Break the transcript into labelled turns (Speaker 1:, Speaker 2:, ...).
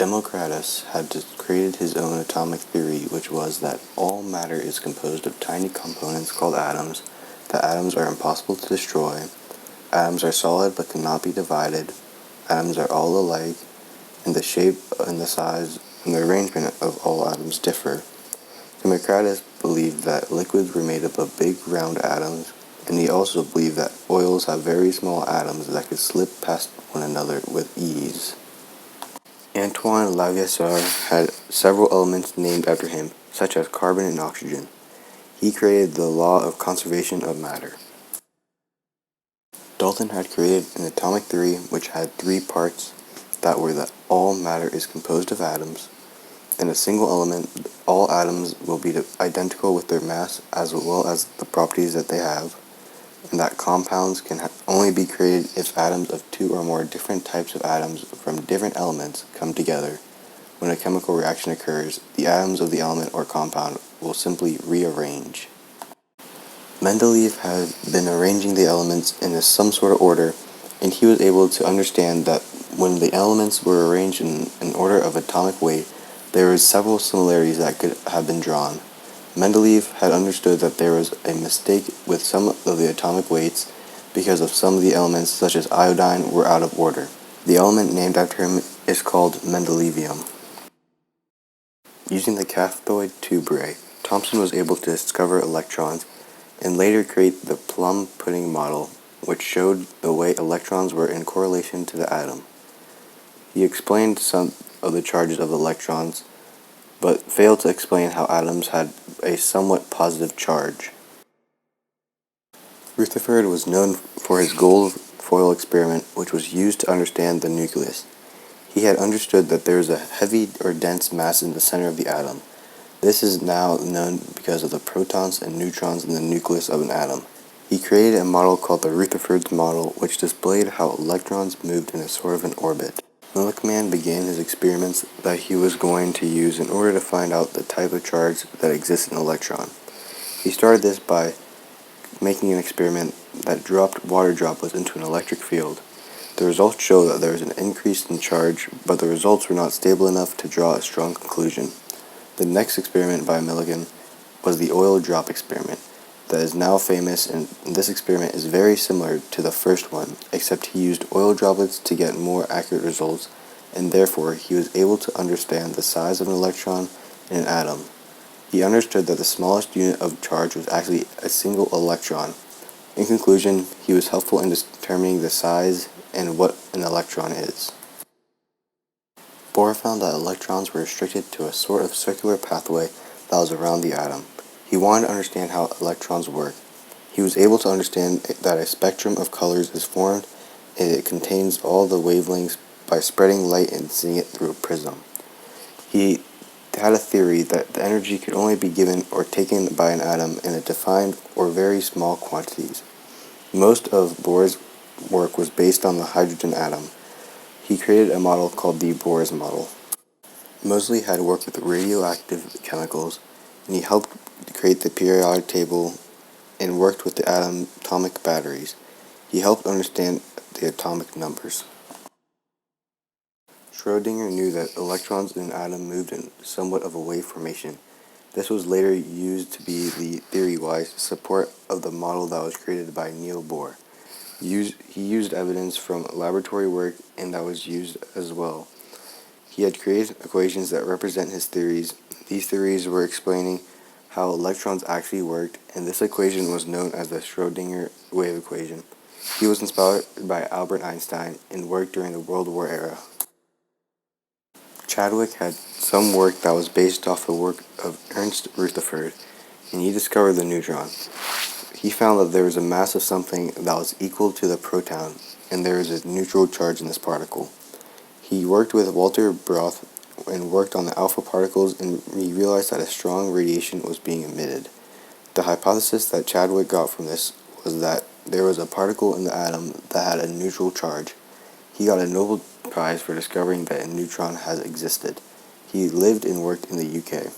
Speaker 1: Democritus had created his own atomic theory, which was that all matter is composed of tiny components called atoms, that atoms are impossible to destroy, atoms are solid but cannot be divided, atoms are all alike, and the shape and the size and the arrangement of all atoms differ. Democritus believed that liquids were made up of big round atoms, and he also believed that oils have very small atoms that could slip past one another with ease. Antoine Lavoisier had several elements named after him, such as carbon and oxygen. He created the law of conservation of matter. Dalton had created an atomic theory which had three parts that were that all matter is composed of atoms. In a single element, all atoms will be identical with their mass as well as the properties that they have, and that compounds can only be created if atoms of two or more different types of atoms from different elements come together. When a chemical reaction occurs, the atoms of the element or compound will simply rearrange. Mendeleev had been arranging the elements in some sort of order, and he was able to understand that when the elements were arranged in an order of atomic weight, there were several similarities that could have been drawn. Mendeleev had understood that there was a mistake with some of the atomic weights because of some of the elements, such as iodine, were out of order. The element named after him is called mendelevium. Using the cathode tube ray, Thomson was able to discover electrons and later create the plum pudding model, which showed the way electrons were in correlation to the atom. He explained some of the charges of electrons, but failed to explain how atoms had a somewhat positive charge. Rutherford was known for his gold foil experiment, which was used to understand the nucleus. He had understood that there is a heavy or dense mass in the center of the atom. This is now known because of the protons and neutrons in the nucleus of an atom. He created a model called the Rutherford model, which displayed how electrons moved in a sort of an orbit. Millikan began his experiments that he was going to use in order to find out the type of charge that exists in an electron. He started this by making an experiment that dropped water droplets into an electric field. The results showed that there was an increase in charge, but the results were not stable enough to draw a strong conclusion. The next experiment by Millikan was the oil drop experiment that is now famous, and this experiment is very similar to the first one, except he used oil droplets to get more accurate results, and therefore he was able to understand the size of an electron in an atom. He understood that the smallest unit of charge was actually a single electron. In conclusion, he was helpful in determining the size and what an electron is. Bohr found that electrons were restricted to a sort of circular pathway that was around the atom. He wanted to understand how electrons work. He was able to understand that a spectrum of colors is formed and it contains all the wavelengths by spreading light and seeing it through a prism. He had a theory that the energy could only be given or taken by an atom in a defined or very small quantities. Most of Bohr's work was based on the hydrogen atom. He created a model called the Bohr's model. Moseley had worked with radioactive chemicals, and he helped create the periodic table and worked with the atomic batteries. He helped understand the atomic numbers. Schrödinger knew that electrons in an atom moved in somewhat of a wave formation. This was later used to be the theory-wise support of the model that was created by Niels Bohr. He used evidence from laboratory work, and that was used as well. He had created equations that represent his theories. These theories were explaining how electrons actually worked, and this equation was known as the Schrödinger wave equation. He was inspired by Albert Einstein and worked during the World War era. Chadwick had some work that was based off the work of Ernst Rutherford, and he discovered the neutron. He found that there was a mass of something that was equal to the proton, and there is a neutral charge in this particle. He worked with Walter Broth and worked on the alpha particles, and he realized that a strong radiation was being emitted. The hypothesis that Chadwick got from this was that there was a particle in the atom that had a neutral charge. He got a Nobel Prize for discovering that a neutron has existed. He lived and worked in the UK.